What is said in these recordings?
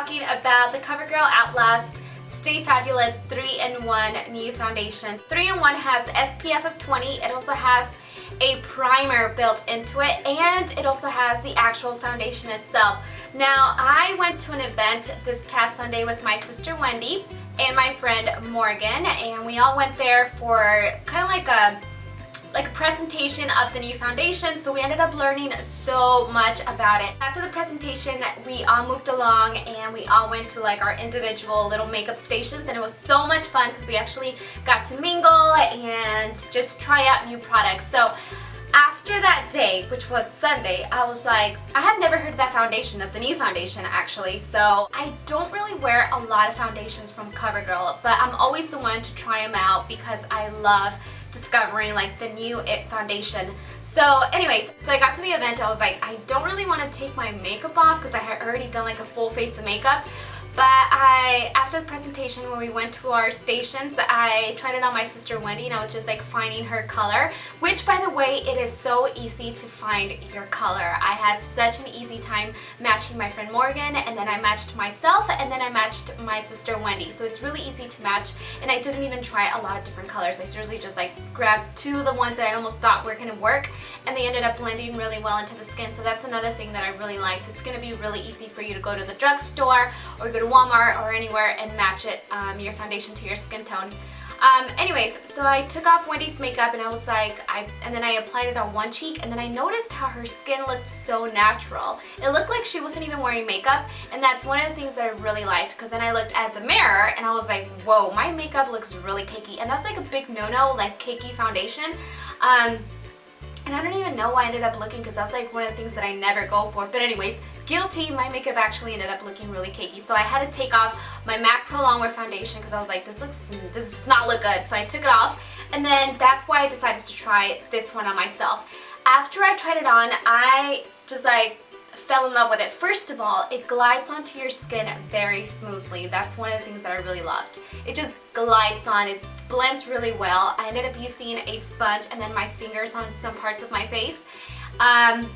talking about the Covergirl Outlast Stay Fabulous 3-in-1 New Foundation. 3-in-1 has SPF of 20. It also has a primer built into it, and it also has the actual foundation itself. Now, I went to an event this past Sunday with my sister Wendy and my friend Morgan, and we all went there for kind of like a presentation of the new foundation, so we ended up learning so much about it. After the presentation, we all moved along and we all went to like our individual little makeup stations, and it was so much fun because we actually got to mingle and just try out new products. So after that day, which was Sunday, I was like, I had never heard of that foundation, of the new foundation actually, so I don't really wear a lot of foundations from CoverGirl, but I'm always the one to try them out because I love discovering like the new it foundation. So anyways, so I got to the event. I was like, I don't really want to take my makeup off because I had already done like a full face of makeup, but after the presentation, when we went to our stations, I tried it on my sister Wendy, and I was just like finding her color, which by the way, it is so easy to find your color. I had such an easy time matching my friend Morgan, and then I matched myself, and then I matched my sister Wendy. So it's really easy to match, and I didn't even try a lot of different colors. I seriously just like grabbed two of the ones that I almost thought were gonna work, and they ended up blending really well into the skin. So that's another thing that I really liked. It's gonna be really easy for you to go to the drugstore or go to Walmart or anywhere and match it, your foundation to your skin tone. Anyways, so I took off Wendy's makeup, and I was like, and then I applied it on one cheek, and then I noticed how her skin looked so natural. It looked like she wasn't even wearing makeup, and that's one of the things that I really liked, because then I looked at the mirror and I was like, whoa, my makeup looks really cakey, and that's like a big no-no, like cakey foundation. And I don't even know why I ended up looking, because that's like one of the things that I never go for. But anyways, guilty, my makeup actually ended up looking really cakey. So I had to take off my MAC Pro Longwear foundation because I was like, this does not look good. So I took it off, and then that's why I decided to try this one on myself. After I tried it on, I just like fell in love with it. First of all, it glides onto your skin very smoothly. That's one of the things that I really loved. It just glides on, it blends really well. I ended up using a sponge and then my fingers on some parts of my face. And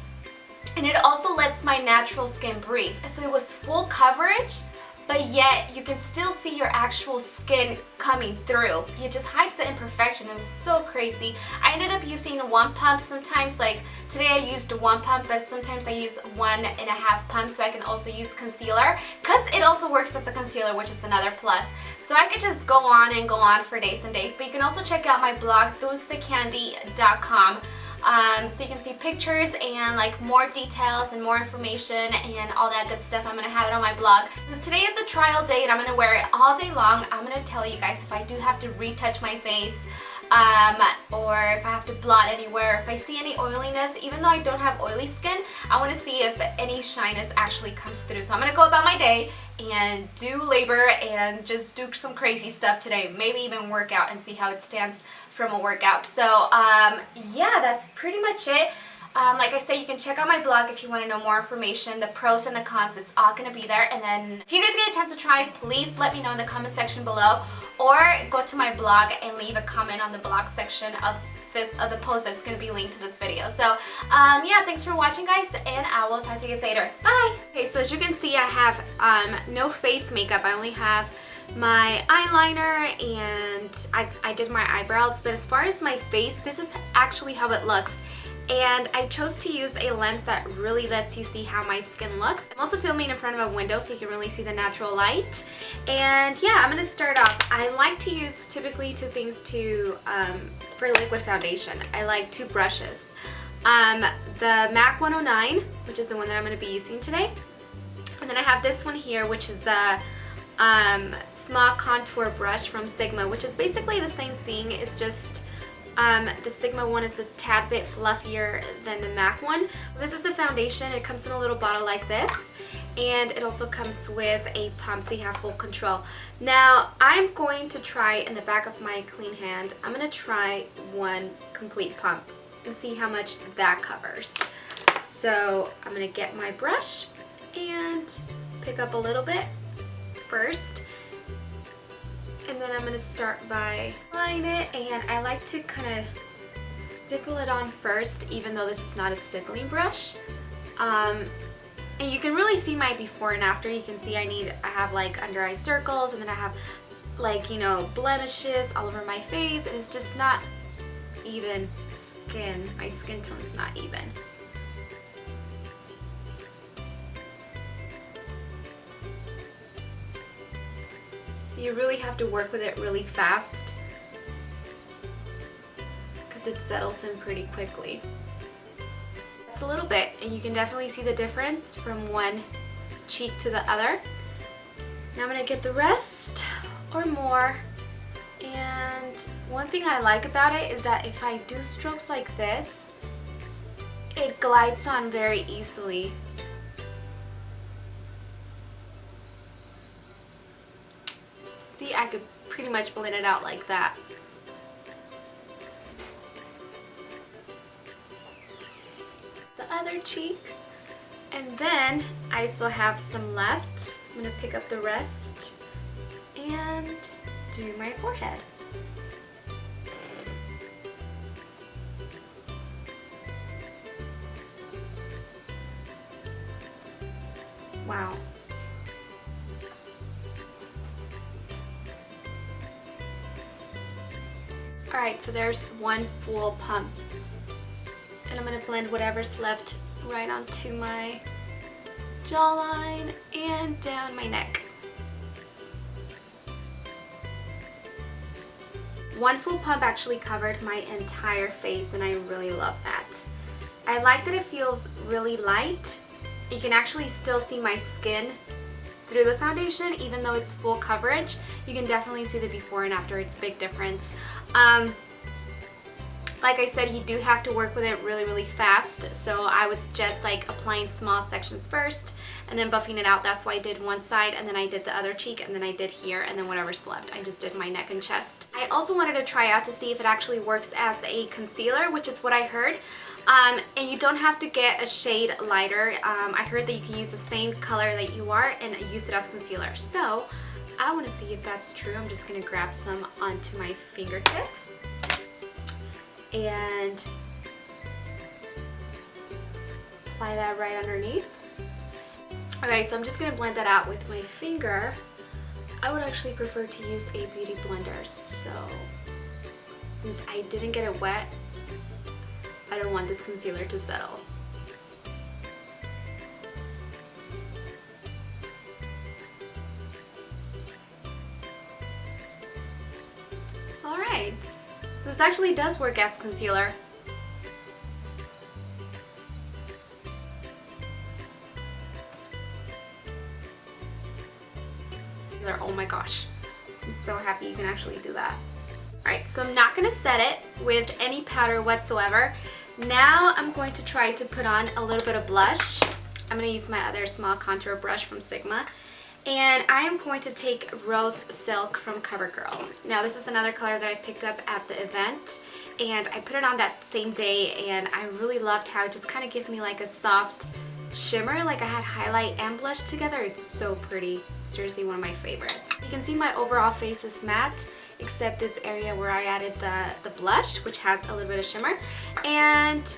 it also lets my natural skin breathe. So it was full coverage, but yet you can still see your actual skin coming through. It just hides the imperfection. It was so crazy. I ended up using one pump sometimes. Like today I used one pump, but sometimes I use 1.5 pumps, so I can also use concealer, because it also works as a concealer, which is another plus. So I could just go on and go on for days and days. But you can also check out my blog, dulcecandy.com. So you can see pictures and like more details and more information and all that good stuff. I'm going to have it on my blog. So today is a trial day, and I'm going to wear it all day long. I'm going to tell you guys if I do have to retouch my face, or if I have to blot anywhere, if I see any oiliness. Even though I don't have oily skin, I want to see if any shyness actually comes through. So I'm going to go about my day and do labor and just do some crazy stuff today. Maybe even work out and see how it stands from a workout. So yeah, that's pretty much it. Like I said, you can check out my blog if you want to know more information, the pros and the cons. It's all going to be there. And then if you guys get a chance to try, please let me know in the comment section below, or go to my blog and leave a comment on the blog section of the post that's going to be linked to this video. So yeah, thanks for watching, guys, and I will talk to you guys later. Bye! Okay, so as you can see, I have no face makeup. I only have my eyeliner, and I did my eyebrows. But as far as my face, this is actually how it looks. And I chose to use a lens that really lets you see how my skin looks. I'm also filming in front of a window so you can really see the natural light. And yeah, I'm going to start off. I like to use typically two things for liquid foundation. I like two brushes. The MAC 109, which is the one that I'm going to be using today. And then I have this one here, which is the small contour brush from Sigma, which is basically the same thing. It's just the Sigma one is a tad bit fluffier than the MAC one. This is the foundation. It comes in a little bottle like this, and it also comes with a pump so you have full control. Now I'm going to try, in the back of my clean hand, I'm going to try one complete pump and see how much that covers. So I'm going to get my brush and pick up a little bit first. And then I'm going to start by applying it, and I like to kind of stipple it on first, even though this is not a stippling brush. And you can really see my before and after. You can see I have like under eye circles, and then I have like, you know, blemishes all over my face, and it's just not even skin. My skin tone's not even. You really have to work with it really fast because it settles in pretty quickly. It's a little bit, and you can definitely see the difference from one cheek to the other. Now I'm going to get the rest or more. And one thing I like about it is that if I do strokes like this, it glides on very easily. See, I could pretty much blend it out like that. The other cheek. And then I still have some left. I'm going to pick up the rest and do my forehead. Wow. Alright, so there's one full pump. And I'm going to blend whatever's left right onto my jawline and down my neck. One full pump actually covered my entire face, and I really love that. I like that it feels really light. You can actually still see my skin through the foundation even though it's full coverage. You can definitely see the before and after. It's a big difference. Like I said, you do have to work with it really fast, so I would suggest like applying small sections first and then buffing it out. That's why I did one side, and then I did the other cheek, and then I did here, and then whatever's left I just did my neck and chest. I also wanted to try out to see if it actually works as a concealer, which is what I heard. And you don't have to get a shade lighter. I heard that you can use the same color that you are and use it as concealer. So I want to see if that's true. I'm just going to grab some onto my fingertip and apply that right underneath. Okay, so I'm just going to blend that out with my finger. I would actually prefer to use a beauty blender, so since I didn't get it wet, I don't want this concealer to settle. Alright, so this actually does work as concealer. Oh my gosh, I'm so happy you can actually do that. Alright, so I'm not going to set it with any powder whatsoever. Now I'm going to try to put on a little bit of blush. I'm going to use my other small contour brush from Sigma. And I am going to take Rose Silk from Covergirl. Now this is another color that I picked up at the event, and I put it on that same day, and I really loved how it just kind of gave me like a soft shimmer, like I had highlight and blush together. It's so pretty. Seriously, one of my favorites. You can see my overall face is matte, except this area where I added the blush, which has a little bit of shimmer. And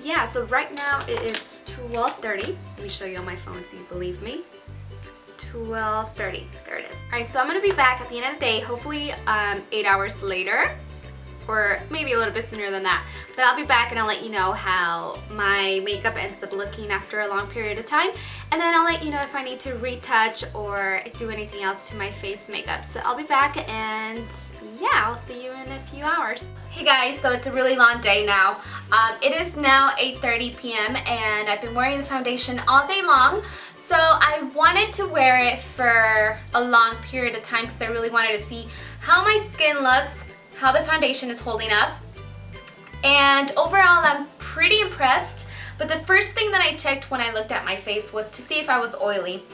yeah, so right now it is 12:30. Let me show you on my phone so you believe me. 12:30, there it is. Alright, so I'm going to be back at the end of the day, hopefully 8 hours later, or maybe a little bit sooner than that. But I'll be back and I'll let you know how my makeup ends up looking after a long period of time. And then I'll let you know if I need to retouch or do anything else to my face makeup. So I'll be back, and yeah, I'll see you in a few hours. Hey guys, so it's a really long day now. It is now 8:30 p.m. and I've been wearing the foundation all day long. So I wanted to wear it for a long period of time because I really wanted to see how my skin looks, how the foundation is holding up. And overall, I'm pretty impressed. But the first thing that I checked when I looked at my face was to see if I was oily.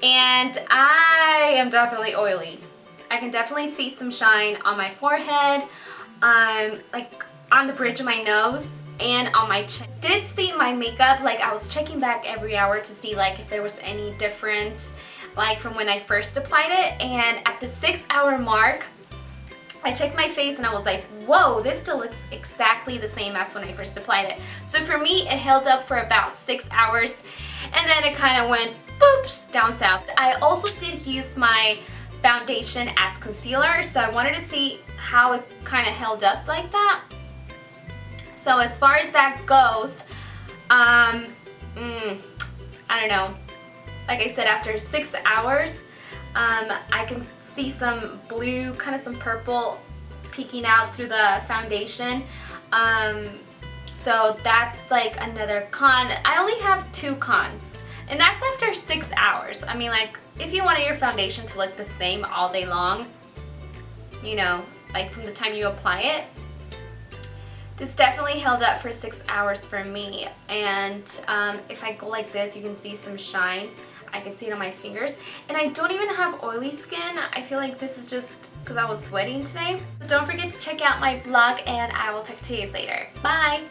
And I am definitely oily. I can definitely see some shine on my forehead, like on the bridge of my nose, and on my chin. Did see my makeup, like I was checking back every hour to see like if there was any difference like from when I first applied it, and at the 6-hour mark I checked my face and I was like, whoa, this still looks exactly the same as when I first applied it. So for me, it held up for about 6 hours and then it kind of went boops down south. I also did use my foundation as concealer, so I wanted to see how it kind of held up like that. So as far as that goes, I don't know. Like I said, after 6 hours, I can see some blue, kind of some purple peeking out through the foundation. So that's like another con. I only have 2 cons, and that's after 6 hours. I mean, like, if you wanted your foundation to look the same all day long, you know, like from the time you apply it, this definitely held up for 6 hours for me. And if I go like this, you can see some shine. I can see it on my fingers. And I don't even have oily skin. I feel like this is just because I was sweating today. So don't forget to check out my blog, and I will talk to you later. Bye!